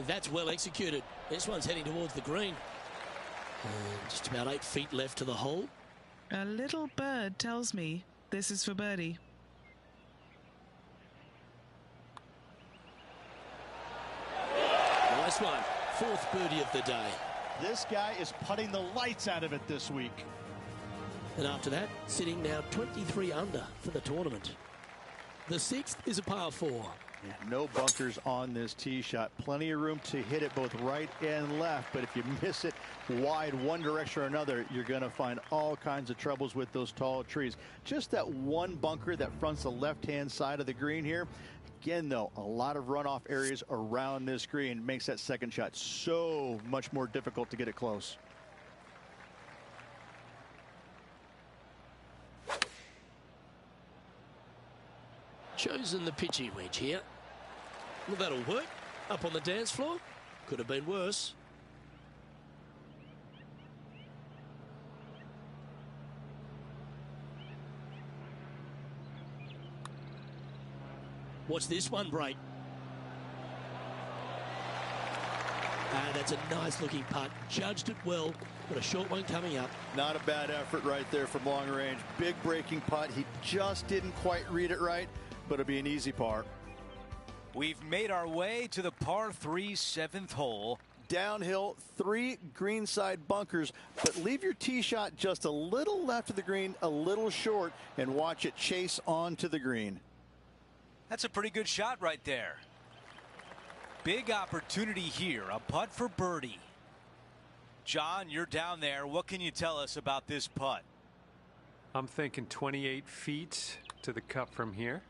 That's well executed. This one's heading towards the green. And just about 8 feet left to the hole. A little bird tells me this is for birdie. Nice one. 4th birdie of the day. This guy is putting the lights out of it this week. And after that, sitting now 23 under for the tournament. The 6th is a par 4. Yeah, no bunkers on this tee shot. Plenty of room to hit it both right and left. But if you miss it wide one direction or another, you're going to find all kinds of troubles with those tall trees. Just that one bunker that fronts the left-hand side of the green here. Again, though, a lot of runoff areas around this green makes that second shot so much more difficult to get it close. Chosen the pitching wedge here. Well, that'll work. Up on the dance floor. Could have been worse. Watch this one break. That's a nice looking putt. Judged it well. Got a short one coming up. Not a bad effort right there from long range. Big breaking putt. He just didn't quite read it right, but it'll be an easy par. We've made our way to the par 3 7th hole. Downhill, 3 greenside bunkers, but leave your tee shot just a little left of the green, a little short, and watch it chase onto the green. That's a pretty good shot right there. Big opportunity here, a putt for birdie. John, you're down there. What can you tell us about this putt? I'm thinking 28 feet to the cup from here.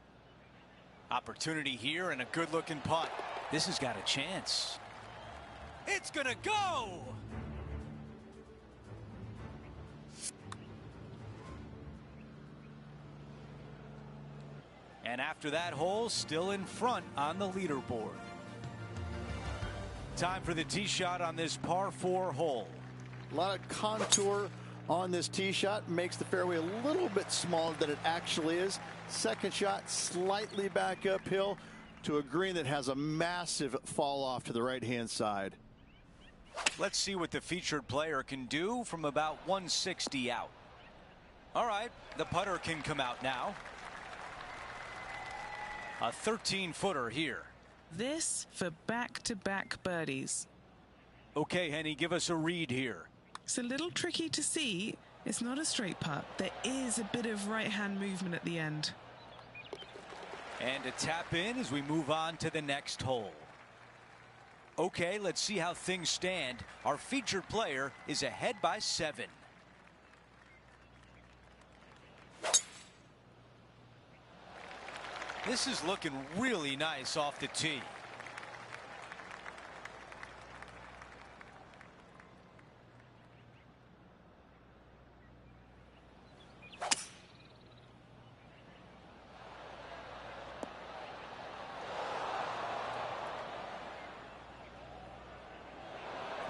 Opportunity here and a good-looking putt. This has got a chance. It's gonna go! And after that hole, still in front on the leaderboard. Time for the tee shot on this par 4 hole. A lot of contour on this tee shot. Makes the fairway a little bit smaller than it actually is. Second shot slightly back uphill to a green that has a massive fall off to the right-hand side. Let's see what the featured player can do from about 160 out. All right, the putter can come out now. A 13-footer here. This for back-to-back birdies. Okay, Henny, give us a read here. It's a little tricky to see. It's not a straight putt. There is a bit of right-hand movement at the end. And a tap in as we move on to the next hole. Okay, let's see how things stand. Our featured player is ahead by 7. This is looking really nice off the tee.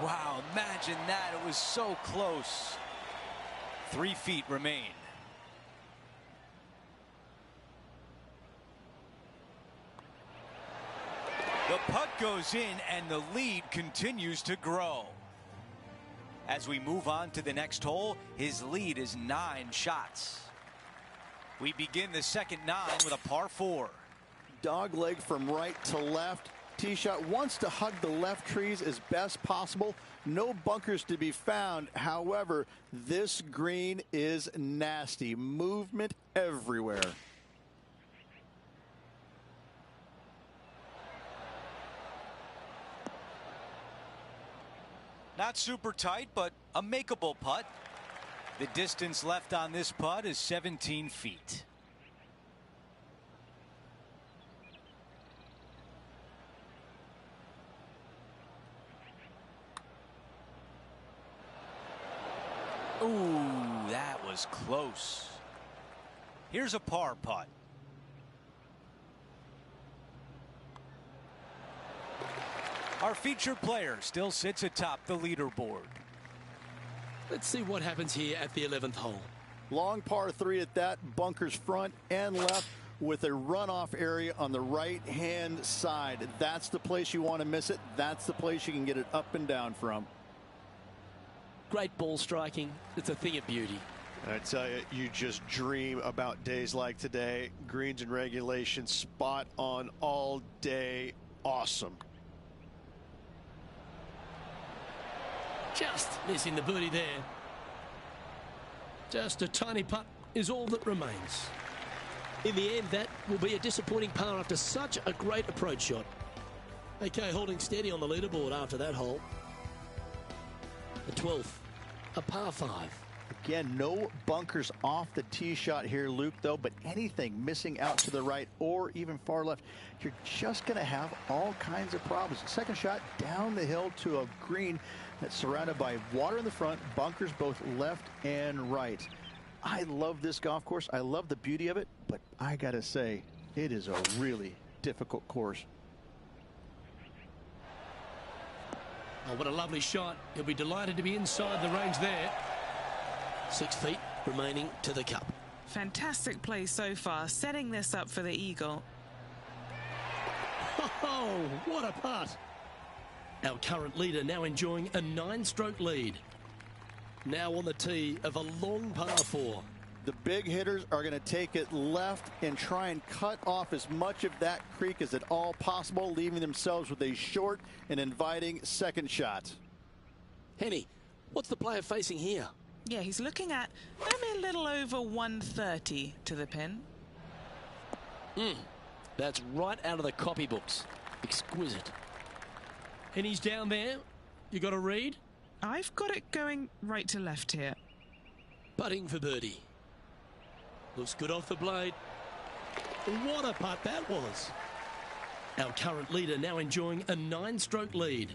Wow, imagine that. It was so close. 3 feet remain. The putt goes in and the lead continues to grow. As we move on to the next hole, his lead is 9 shots. We begin the second 9 with a par 4. Dog leg from right to left. Tee shot wants to hug the left trees as best possible. No bunkers to be found. However, this green is nasty. Movement everywhere. Not super tight, but a makeable putt. The distance left on this putt is 17 feet. Ooh, that was close. Here's a par putt. Our featured player still sits atop the leaderboard. Let's see what happens here at the 11th hole. Long par 3 at that. Bunkers front and left with a runoff area on the right-hand side. That's the place you want to miss it. That's the place you can get it up and down from. Great ball striking. It's a thing of beauty. I tell you, you just dream about days like today. Greens and regulation, spot on all day. Awesome. Just missing the birdie there. Just a tiny putt is all that remains. In the end, that will be a disappointing par after such a great approach shot. Okay, holding steady on the leaderboard after that hole. The 12th, a par 5. Again, no bunkers off the tee shot here, Luke, though, but anything missing out to the right or even far left, you're just going to have all kinds of problems. Second shot down the hill to a green that's surrounded by water in the front, bunkers both left and right. I love this golf course. I love the beauty of it, but I got to say, it is a really difficult course. Oh, what a lovely shot. He'll be delighted to be inside the range there. 6 feet remaining to the cup. Fantastic play so far, setting this up for the eagle. Oh, what a putt. Our current leader now enjoying a 9-stroke lead. Now on the tee of a long par 4. The big hitters are going to take it left and try and cut off as much of that creek as at all possible, leaving themselves with a short and inviting second shot. Henny, what's the player facing here? Yeah, he's looking at maybe a little over 130 to the pin. That's right out of the copybooks. Exquisite. And he's down there. You got a read? I've got it going right to left here. Putting for birdie. Looks good off the blade. What a putt that was. Our current leader now enjoying a 9-stroke lead.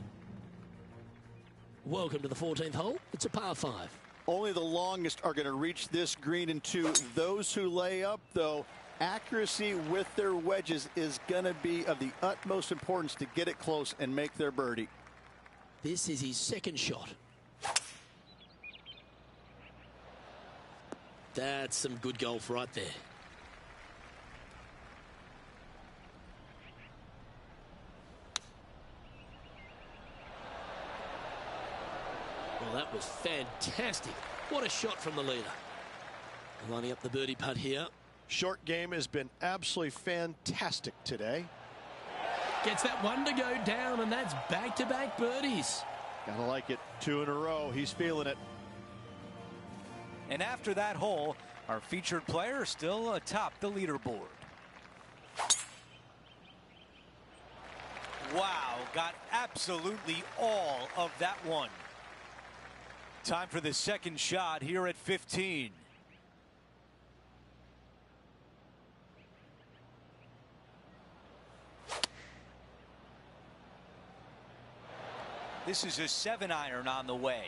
Welcome to the 14th hole. It's a par 5. Only the longest are going to reach this green in 2. Those who lay up, though, accuracy with their wedges is going to be of the utmost importance to get it close and make their birdie. This is his second shot. That's some good golf right there. Well, that was fantastic. What a shot from the leader. Lining up the birdie putt here. Short game has been absolutely fantastic today. Gets that one to go down, and that's back-to-back birdies. Gotta like it. 2 in a row. He's feeling it. And after that hole, our featured player still atop the leaderboard. Wow, got absolutely all of that one. Time for the second shot here at 15. This is a 7-iron on the way.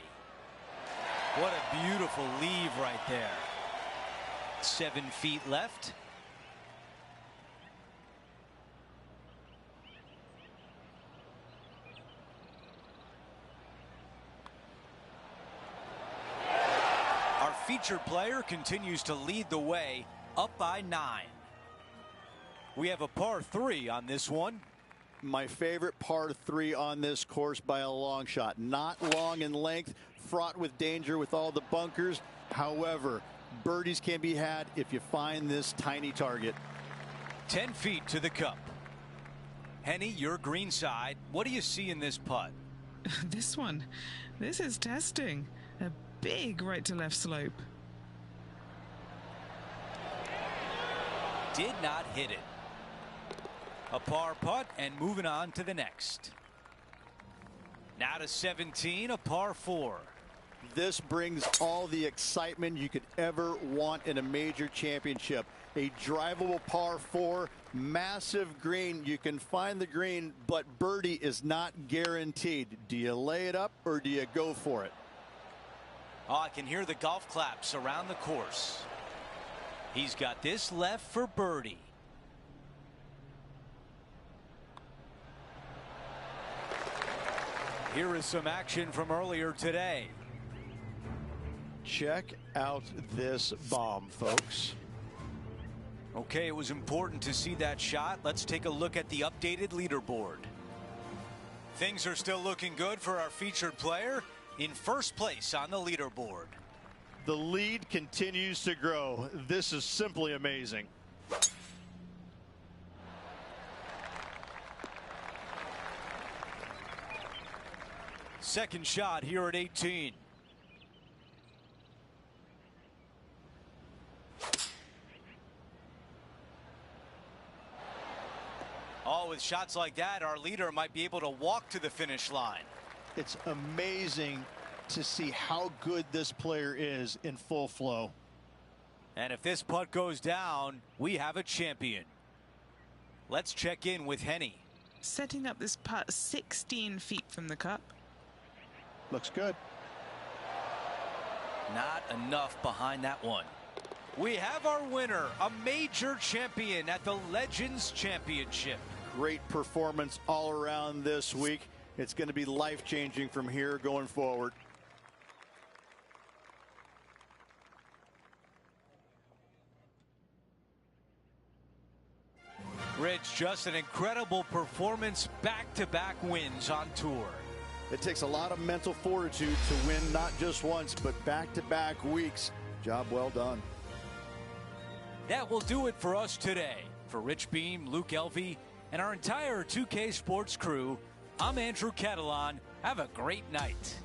What a beautiful leave right there. 7 feet left. Our featured player continues to lead the way, up by 9. We have a par 3 on this one. My favorite par 3 on this course by a long shot. Not long in length, fraught with danger with all the bunkers. However, birdies can be had if you find this tiny target. 10 feet to the cup. Henny, your green side. What do you see in this putt? This one. This is testing. A big right to left slope. Did not hit it. A par putt and moving on to the next. Now to 17, a par 4. This brings all the excitement you could ever want in a major championship. A drivable par 4, massive green. You can find the green, but birdie is not guaranteed. Do you lay it up or do you go for it? Oh, I can hear the golf claps around the course. He's got this left for birdie. Here is some action from earlier today. Check out this bomb, folks. Okay, it was important to see that shot. Let's take a look at the updated leaderboard. Things are still looking good for our featured player in first place on the leaderboard. The lead continues to grow. This is simply amazing. Second shot here at 18. Oh, with shots like that, our leader might be able to walk to the finish line. It's amazing to see how good this player is in full flow. And if this putt goes down, we have a champion. Let's check in with Henny. Setting up this putt 16 feet from the cup. Looks good. Not enough behind that one. We have our winner, a major champion at the Legends Championship. Great performance all around this week. It's going to be life-changing from here going forward. Rich, just an incredible performance, back-to-back wins on tour. It takes a lot of mental fortitude to win not just once, but back-to-back weeks. Job well done. That will do it for us today. For Rich Beam, Luke Elvey, and our entire 2K Sports crew, I'm Andrew Catalan. Have a great night.